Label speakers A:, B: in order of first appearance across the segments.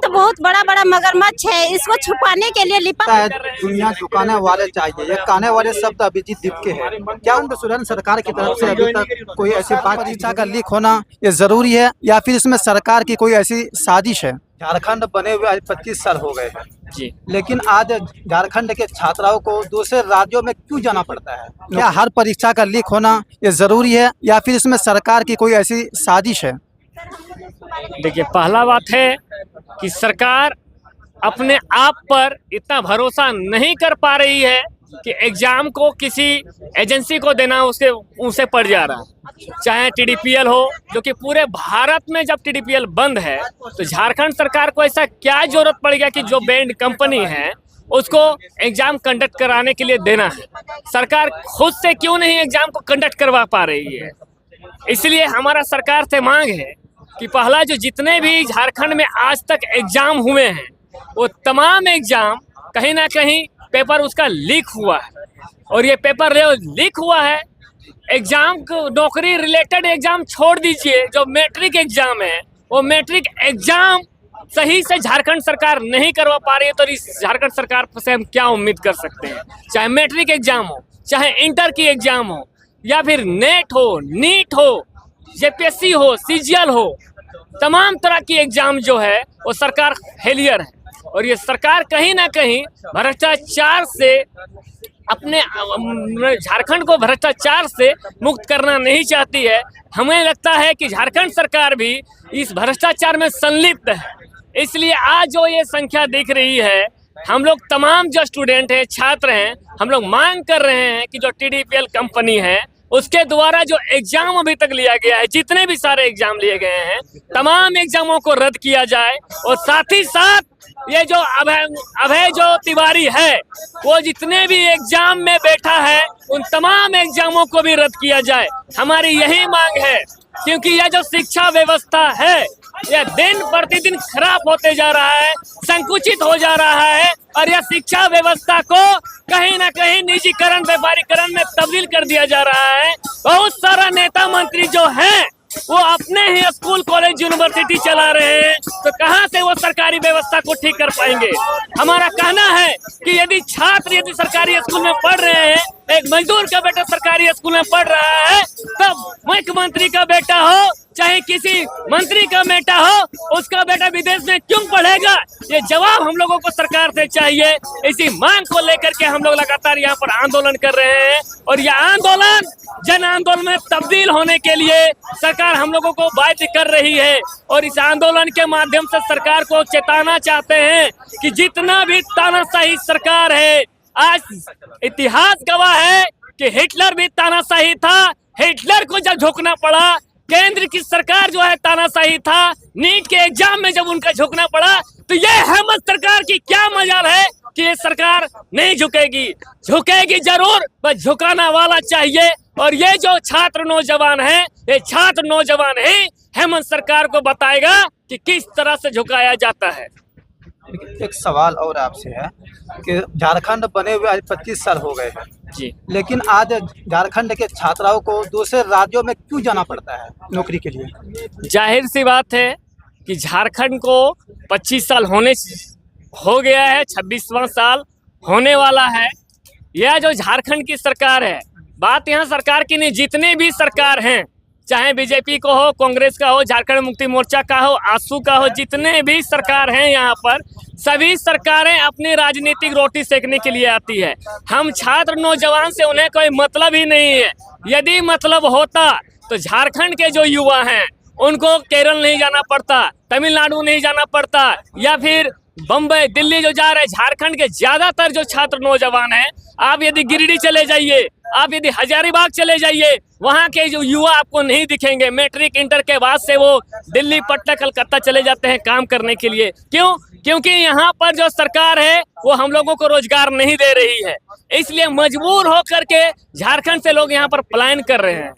A: तो बहुत बड़ा बड़ा मगरमच्छ है, इसको छुपाने के लिए लिपा
B: दुनिया झुकाने वाले चाहिए, ये काने वाले शब्द अभिजीत दीप के हैं। क्या उन सुरन सरकार की तरफ से अभी तक कोई ऐसी बात परीक्षा का लीक होना ये जरूरी है या फिर इसमें सरकार की कोई ऐसी साजिश है? झारखंड बने हुए आज 25 साल हो गए हैं
C: जी,
B: लेकिन आज झारखंड के छात्राओं को दूसरे राज्यों में क्यों जाना पड़ता है? क्या हर परीक्षा का लीक होना ये जरूरी है या फिर इसमें सरकार की कोई ऐसी साजिश है?
C: देखिए, पहला बात है कि सरकार अपने आप पर इतना भरोसा नहीं कर पा रही है कि एग्जाम को किसी एजेंसी को देना उसके उनसे पड़ जा रहा है। चाहे टीडीपीएल हो, जो कि पूरे भारत में जब टीडीपीएल बंद है तो झारखंड सरकार को ऐसा क्या जरूरत पड़ गया कि जो बैंड कंपनी है उसको एग्जाम कंडक्ट कराने के लिए देना है। सरकार खुद से क्यों नहीं एग्जाम को कंडक्ट करवा पा रही है? इसलिए हमारा सरकार से मांग है कि पहला जो जितने भी झारखंड में आज तक एग्जाम हुए हैं वो तमाम एग्जाम कहीं ना कहीं पेपर उसका लीक हुआ है, और ये पेपर लीक हुआ है। एग्जाम को नौकरी रिलेटेड एग्जाम छोड़ दीजिए, जो मैट्रिक एग्जाम है वो मैट्रिक एग्जाम सही से झारखंड सरकार नहीं करवा पा रही है, तो इस झारखंड सरकार से हम क्या उम्मीद कर सकते हैं? चाहे मैट्रिक एग्जाम हो, चाहे इंटर की एग्जाम हो, या फिर नेट हो, नीट हो, जेपीएससी हो, सीजीएल हो, तमाम तरह की एग्जाम जो है वो सरकार फेलियर है। और ये सरकार कहीं ना कहीं भ्रष्टाचार से अपने झारखंड को भ्रष्टाचार से मुक्त करना नहीं चाहती है। हमें लगता है कि झारखंड सरकार भी इस भ्रष्टाचार में संलिप्त है। इसलिए आज जो ये संख्या दिख रही है, हम लोग तमाम जो स्टूडेंट हैं, छात्र हैं, हम लोग मांग कर रहे हैं कि जो टीडीपीएल कंपनी है उसके द्वारा जो एग्जाम अभी तक लिया गया है, जितने भी सारे एग्जाम लिए गए हैं, तमाम एग्जामों को रद्द किया जाए। और साथ ही साथ ये जो अभय जो तिवारी है वो जितने भी एग्जाम में बैठा है उन तमाम एग्जामों को भी रद्द किया जाए। हमारी यही मांग है, क्योंकि यह जो शिक्षा व्यवस्था है यह दिन प्रतिदिन खराब होते जा रहा है, संकुचित हो जा रहा है, और यह शिक्षा व्यवस्था को कहीं ना कहीं निजीकरण, व्यापारीकरण में तब्दील कर दिया जा रहा है। बहुत सारा नेता मंत्री जो हैं वो अपने ही स्कूल, कॉलेज, यूनिवर्सिटी चला रहे हैं, तो कहां से वो सरकारी व्यवस्था को ठीक कर पाएंगे? हमारा कहना है कि यदि छात्र यदि सरकारी स्कूल में पढ़ रहे हैं, एक मजदूर का बेटा सरकारी स्कूल में पढ़ रहा है, तब मुख्यमंत्री का बेटा हो चाहे किसी मंत्री का बेटा हो, उसका बेटा विदेश में क्यों पढ़ेगा? ये जवाब हम लोगों को सरकार से चाहिए। इसी मांग को लेकर के हम लोग लगातार यहाँ पर आंदोलन कर रहे हैं, और यह आंदोलन जन आंदोलन में तब्दील होने के लिए सरकार हम लोगों को बाध्य कर रही है। और इस आंदोलन के माध्यम से सरकार को चेताना चाहते हैं कि जितना भी तानाशाही सरकार है, आज इतिहास गवाह है कि हिटलर भी तानाशाही था। हिटलर को जब झुकना पड़ा, केंद्र की सरकार जो है तानाशाही था, नीट के एग्जाम में जब उनका झुकना पड़ा, तो ये हेमंत सरकार की क्या मजाल है कि ये सरकार नहीं झुकेगी? झुकेगी जरूर, बस झुकाना वाला चाहिए। और ये जो छात्र नौजवान हैं, ये छात्र नौजवान ही हेमंत सरकार को बताएगा कि किस तरह से झुकाया जाता है।
B: एक सवाल और आपसे है कि झारखंड बने हुए आज 25 साल हो गए हैं
C: जी,
B: लेकिन आज झारखंड के छात्राओं को दूसरे राज्यों में क्यों जाना पड़ता है नौकरी के लिए?
C: जाहिर सी बात है कि झारखंड को 25 साल हो गया है, 26वां साल होने वाला है। यह जो झारखंड की सरकार है, बात यहाँ सरकार की नहीं, जितने भी सरकार हैं, चाहे बीजेपी को हो, कांग्रेस का हो, झारखंड मुक्ति मोर्चा का हो, आसू का हो, जितने भी सरकार हैं यहाँ पर, सभी सरकारें अपनी राजनीतिक रोटी सेकने के लिए आती है। हम छात्र नौजवान से उन्हें कोई मतलब ही नहीं है। यदि मतलब होता तो झारखंड के जो युवा हैं उनको केरल नहीं जाना पड़ता, तमिलनाडु नहीं जाना पड़ता, या फिर बम्बई, दिल्ली जो जा रहे। झारखंड के ज्यादातर जो छात्र नौजवान हैं, आप यदि गिरिडीह चले जाइए, आप यदि हजारीबाग चले जाइए, वहाँ के जो युवा आपको नहीं दिखेंगे। मैट्रिक इंटर के बाद से वो दिल्ली, पटना, कलकत्ता चले जाते हैं काम करने के लिए। क्यों? क्योंकि यहाँ पर जो सरकार है वो हम लोगों को रोजगार नहीं दे रही है, इसलिए मजबूर होकर के झारखंड से लोग यहाँ पर पलायन कर रहे हैं।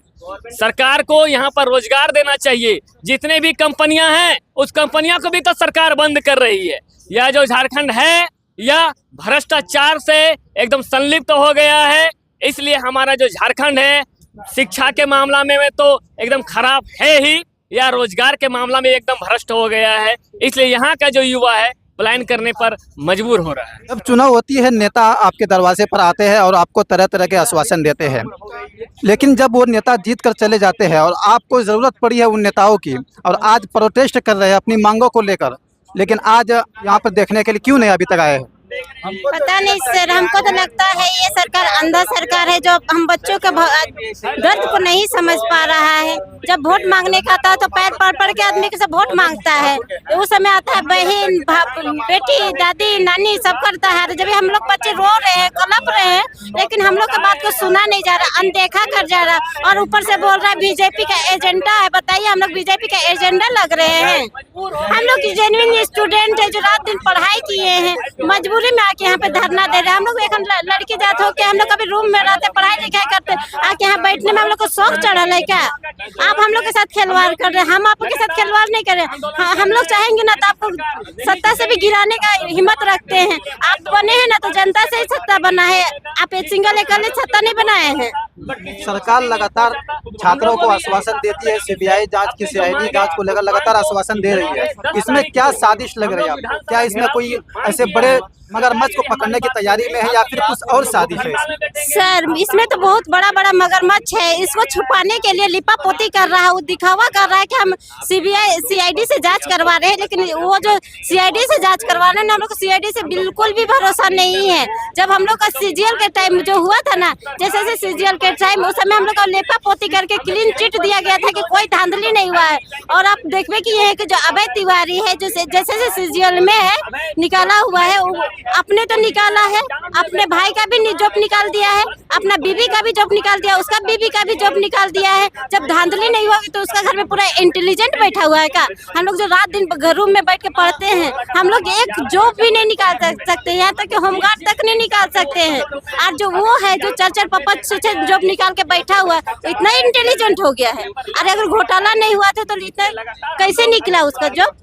C: सरकार को यहाँ पर रोजगार देना चाहिए। जितने भी कंपनियां हैं उस कंपनियों को भी तो सरकार बंद कर रही है। यह जो झारखंड है यह भ्रष्टाचार से एकदम संलिप्त हो गया है, इसलिए हमारा जो झारखंड है शिक्षा के मामला में तो एकदम खराब है ही। या रोजगार के मामला में एकदम भ्रष्ट हो गया है। इसलिए यहाँ का जो युवा है पलायन करने पर मजबूर हो रहा है।
B: जब चुनाव होती है नेता आपके दरवाजे पर आते हैं और आपको तरह तरह के आश्वासन देते हैं, लेकिन जब वो नेता जीत कर चले जाते हैं और आपको ज़रूरत पड़ी है उन नेताओं की और आज प्रोटेस्ट कर रहे हैं अपनी मांगों को लेकर, लेकिन आज यहाँ पर देखने के लिए क्यों नहीं अभी तक आए हैं?
A: पता नहीं सर, हमको तो लगता है ये सरकार अंधा सरकार है जो हम बच्चों के दर्द को नहीं समझ पा रहा है। जब वोट मांगने का आता है तो पैर पड़ के आदमी के सब वोट मांगता है। उस समय आता है बहन बेटी दादी नानी सब करता है। तो जब हम लोग बच्चे रो रहे हैं कलप रहे हैं, लेकिन हम लोग की बात को सुना नहीं जा रहा, अनदेखा कर जा रहा और ऊपर से बोल रहा है बीजेपी का एजेंडा है। बताइए हम लोग बीजेपी का एजेंडा लग रहे हैं? हम लोग जेन्युइन स्टूडेंट है जो रात दिन पढ़ाई किए हैं, मजबूरी में आके यहाँ पे धरना दे रहे हैं। हम लोग एक लड़की जात हो के हम लोग कभी रूम में रहते पढ़ाई लिखाई करते, आके यहाँ बैठने में हम लोग को शौक चढ़ा है क्या? आप हम लोग के साथ खिलवाड़ कर रहे हैं, हम आपके साथ खिलवाड़ नहीं कर रहे। हम लोग चाहेंगे ना तो आपको सत्ता से भी गिराने का हिम्मत रखते हैं। आप बने हैं ना तो जनता से ही सत्ता बना है, आप एक सिंगल एकल सत्ता नहीं बनाए हैं।
B: सरकार लगातार छात्रों को आश्वासन देती है, सीबीआई जांच की सीआईडी जांच को लेकर लगातार आश्वासन दे रही है। इसमें क्या साजिश लग रही है आपको? क्या इसमें कोई ऐसे बड़े मगरमच्छ को पकड़ने की तैयारी में है या फिर कुछ और साजिश है?
A: सर इसमें तो बहुत बड़ा बड़ा मगरमच्छ है, इसको छुपाने के लिए लिपा पोती कर रहा है, वो दिखावा कर रहा है कि हम सीबीआई सीआईडी से जांच करवा रहे हैं। लेकिन वो जो सीआईडी से जांच करवा रहे हैं हम लोग को सीआईडी से बिल्कुल भी भरोसा नहीं है। जब हम लोग का सीजीएल के टाइम जो हुआ था ना, जैसे सीजीएल के टाइम उस समय हम लोग को लिपा पोती करके क्लीन चिट दिया गया था कि कोई धांधली नहीं हुआ है। और आप देखिए कि ये है कि जो अभय तिवारी है जो जैसे सीजीएल में है निकाला हुआ है, अपने तो निकाला है, अपने भाई का भी जॉब निकाल दिया है, अपना बीबी का भी जॉब निकाल दिया, उसका बीबी का भी जॉब निकाल दिया है। जब धांधली नहीं हुआ तो उसका घर में पूरा इंटेलिजेंट बैठा हुआ है क्या? हम लोग जो रात दिन रूम में बैठ के पढ़ते हैं, हम लोग एक जॉब भी नहीं निकाल सकते, यहाँ तक कि होमगार्ड तक नहीं निकाल सकते हैं। और जो वो है जो 4-4 5-5 6 जॉब निकाल के बैठा हुआ है, इतना इंटेलिजेंट हो गया है। अरे अगर घोटाला नहीं हुआ था तो इतना कैसे निकला उसका जॉब?